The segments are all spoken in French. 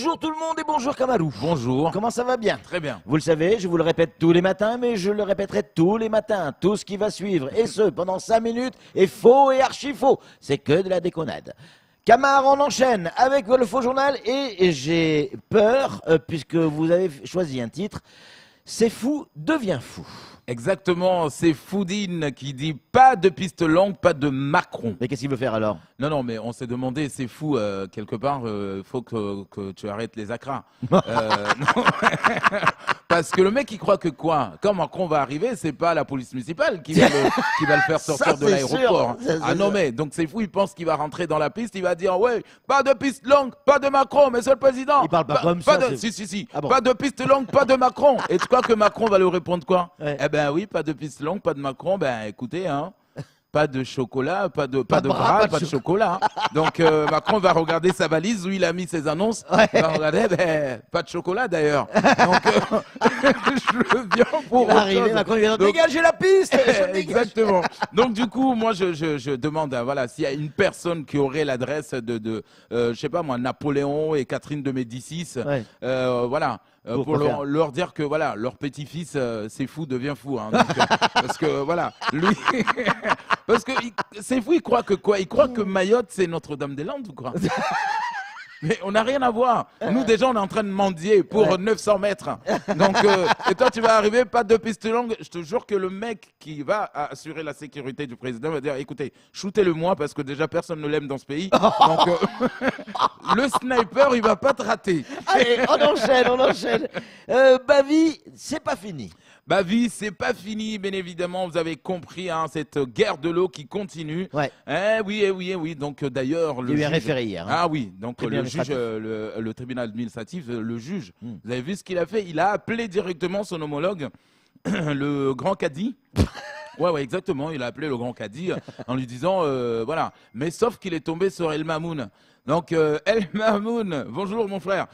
Bonjour tout le monde et bonjour Kamalou. Bonjour. Comment ça va bien? Très bien. Vous le savez, je vous le répète tous les matins, mais je le répéterai tous les matins. Tout ce qui va suivre, et ce, pendant 5 minutes, est faux et archi faux. C'est que de la déconnade. Camar, on enchaîne avec le faux journal et j'ai peur, puisque vous avez choisi un titre, C'est fou, devient fou. Exactement, c'est Foudine qui dit pas de piste longue, pas de Macron. Mais qu'est-ce qu'il veut faire alors? Non, mais on s'est demandé, c'est fou, quelque part, faut que tu arrêtes les acras. Non. Parce que le mec, il croit que quoi? Quand Macron va arriver, c'est pas la police municipale qui va le faire sortir de l'aéroport. Ah non, mais donc c'est fou, il pense qu'il va rentrer dans la piste, il va dire, ouais, pas de piste longue, pas de Macron, monsieur le président. Il parle pas comme ça. Si. Ah bon. Pas de piste longue, pas de Macron. Et tu crois que Macron va lui répondre quoi? Ouais. Eh ben oui, pas de piste longue, pas de Macron. Ben écoutez, hein, pas de chocolat, pas de bras, pas de chocolat. Donc Macron va regarder sa valise où il a mis ses annonces. Ouais. Il va regarder, pas de chocolat d'ailleurs. Donc je viens pour Il va autre arriver, chose. Macron, il va dire, Donc, dégagez la piste. Je dégage. Exactement. Donc du coup, moi je demande, voilà, s'il y a une personne qui aurait l'adresse de je sais pas moi, Napoléon et Catherine de Médicis, Ouais. voilà. Pour Pour faire. leur dire que voilà, leur petit-fils, c'est fou, devient fou. Hein, donc, parce que voilà, lui, parce que c'est fou, il croit que quoi? Il croit que Mayotte, c'est Notre-Dame-des-Landes ou quoi? Mais on n'a rien à voir. Nous, déjà, on est en train de mendier pour Ouais. 900 mètres. Donc, et toi, tu vas arriver, pas de piste longue. Je te jure que le mec qui va assurer la sécurité du président va dire, écoutez, shootez-le moi parce que déjà, personne ne l'aime dans ce pays. Donc, le sniper, il va pas te rater. Allez, on enchaîne. Bavi, c'est pas fini. Bah vie, c'est pas fini, bien évidemment, vous avez compris, hein, cette guerre de l'eau qui continue. Ouais. Oui. Donc d'ailleurs, Il y a eu un référé hier. Hein. Ah oui, donc Tribunal le juge, administratif. le tribunal administratif, le juge, vous avez vu ce qu'il a fait? Il a appelé directement son homologue, le grand cadi. Ouais, exactement. Il a appelé le grand cadi en lui disant, voilà. Mais sauf qu'il est tombé sur El Mamoun. Donc, El Mamoun, bonjour mon frère.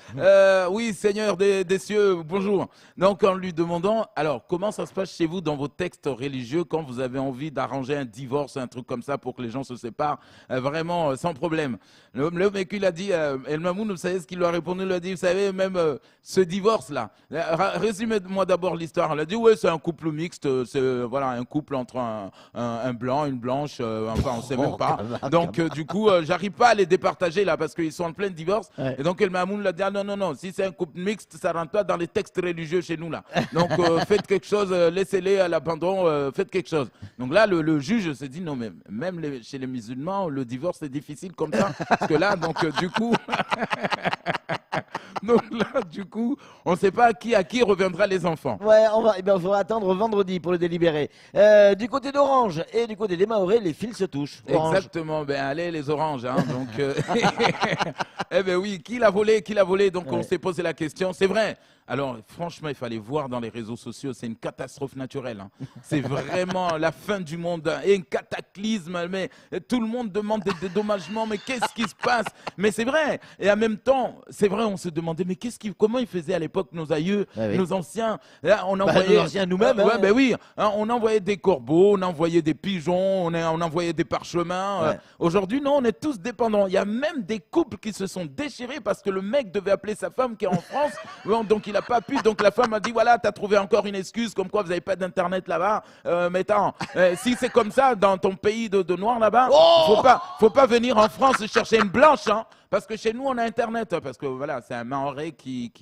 Oui, Seigneur des cieux, bonjour. Donc, en lui demandant, alors, comment ça se passe chez vous dans vos textes religieux quand vous avez envie d'arranger un divorce, un truc comme ça pour que les gens se séparent, vraiment sans problème. Le mec, il a dit, El Mamoun, vous savez ce qu'il lui a répondu? Il lui a dit, vous savez, même ce divorce-là, résumez-moi d'abord l'histoire. Il a dit, ouais, c'est un couple mixte, c'est voilà, un couple entre un blanc, une blanche, enfin, on sait même pas. Donc, du coup, j'arrive pas à les départager là parce qu'ils sont en plein divorce. Ouais. Et donc El Mamoun l'a dit, ah, non, si c'est un couple mixte, ça rentre pas dans les textes religieux chez nous là. Donc faites quelque chose, laissez-les à l'abandon, faites quelque chose. Donc là le juge s'est dit non, mais même chez les musulmans le divorce est difficile comme ça parce que là donc du coup donc là du coup on sait pas à qui reviendra les enfants. Ouais, il faudra attendre vendredi pour le délibérer. Du côté d'Orange et du côté des Mahorais, les fils se touchent. Orange. Exactement, ben allez les oranges, hein, donc eh ben oui, qui l'a volé, donc Ouais. on s'est posé la question, c'est vrai. Alors franchement, il fallait voir dans les réseaux sociaux, c'est une catastrophe naturelle, hein. C'est vraiment la fin du monde, hein, et un cataclysme, mais tout le monde demande des dédommagements, mais qu'est-ce qui se passe? Mais c'est vrai, et en même temps, c'est vrai, on se demandait, mais comment ils faisaient à l'époque nos aïeux, Ouais, oui. nos anciens? Là, on envoyait, nos anciens nous-mêmes, hein. ouais, ben oui, hein, on envoyait des corbeaux, on envoyait des pigeons, on envoyait des parchemins. Ouais. Aujourd'hui, non, on est tous dépendants. Il y a même des couples qui se sont déchirés parce que le mec devait appeler sa femme qui est en France. Bon, donc il n'a pas pu. Donc la femme a dit, voilà, t'as trouvé encore une excuse comme quoi vous n'avez pas d'internet là-bas. Mais attends, si c'est comme ça dans ton pays de noir là-bas, Oh faut pas venir en France chercher une blanche, hein. Parce que chez nous, on a Internet, parce que voilà, c'est un Mahorais qui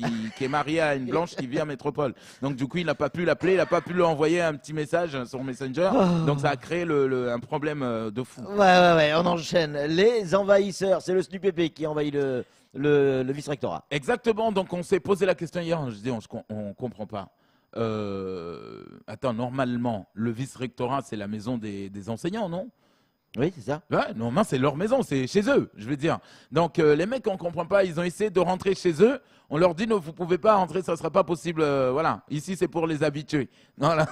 est marié à une blanche qui vit à Métropole. Donc du coup, il n'a pas pu l'appeler, il n'a pas pu lui envoyer un petit message sur Messenger. Donc ça a créé un problème de fou. Ouais, on enchaîne. Les envahisseurs, c'est le SNUPP qui envahit le vice-rectorat. Exactement, donc on s'est posé la question hier, je dis on comprend pas. Attends, normalement, le vice-rectorat, c'est la maison des enseignants, non? Oui, c'est ça. Ouais, normalement, c'est leur maison, c'est chez eux, je veux dire. Donc, les mecs, on comprend pas, ils ont essayé de rentrer chez eux. On leur dit, non, vous pouvez pas rentrer, ça sera pas possible. Voilà, ici, c'est pour les habitués. Voilà.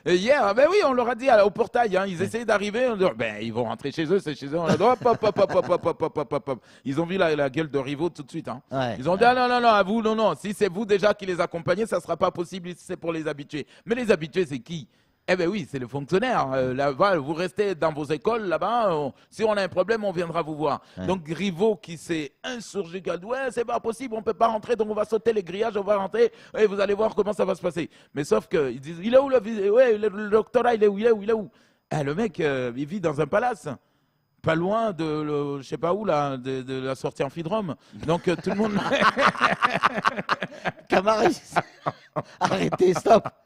Et hier, ben oui, on leur a dit au portail, hein, ils essayaient d'arriver, on leur dit, ben, ils vont rentrer chez eux, c'est chez eux. On leur dit, hop. Ils ont vu la gueule de Rivaux tout de suite. Hein. Ouais. Ils ont dit, ah, non, à vous, non. Si c'est vous déjà qui les accompagnez, ça sera pas possible, ici, c'est pour les habitués. Mais les habitués, c'est qui? Eh bien oui, c'est le fonctionnaire. Là-bas, vous restez dans vos écoles, là-bas. Si on a un problème, on viendra vous voir. Ouais. Donc Griveaux qui s'est insurgé, qui a dit ouais, c'est pas possible, on peut pas rentrer, donc on va sauter les grillages, on va rentrer, et vous allez voir comment ça va se passer. Mais sauf qu'ils disent, il est où le doctorat, il est où, il est où, il est où? Le mec, il vit dans un palace. Pas loin de, je sais pas où, là, de la sortie Amphidrome. Donc tout le monde. Camaris, arrêtez,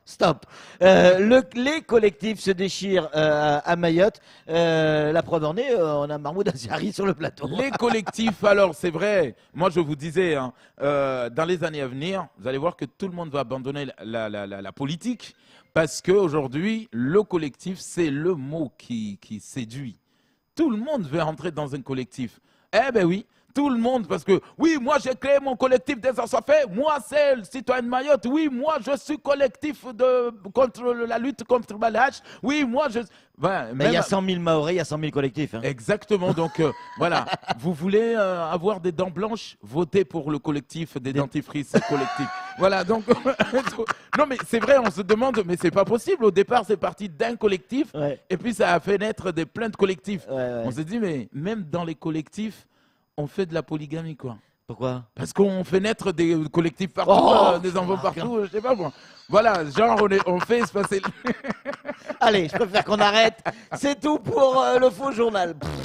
stop. Les collectifs se déchirent à Mayotte. La preuve en est, on a Mahmoud Aziari sur le plateau. Les collectifs, alors c'est vrai, moi je vous disais, hein, dans les années à venir, vous allez voir que tout le monde va abandonner la politique parce qu'aujourd'hui, le collectif, c'est le mot qui séduit. Tout le monde veut entrer dans un collectif. Eh ben oui, tout le monde, parce que oui, moi j'ai créé mon collectif des fait. Moi c'est le citoyen de Mayotte. Oui, moi je suis collectif contre la lutte contre le lâche. Oui, moi je. Ben, Mais il y a 100 000 Mahorais, il y a 100 000 collectifs. Hein. Exactement, donc voilà. Vous voulez avoir des dents blanches? Votez pour le collectif des dentifrices collectifs. Voilà, donc. Non, mais c'est vrai, on se demande, mais c'est pas possible. Au départ, c'est parti d'un collectif, Ouais. et puis ça a fait naître plein de collectifs. Ouais. On s'est dit, mais même dans les collectifs, on fait de la polygamie, quoi. Pourquoi? Parce qu'on fait naître des collectifs partout, Oh, des enfants partout, je sais pas moi. Voilà, genre on fait se passer. Allez, je préfère qu'on arrête. C'est tout pour le faux journal. Pff.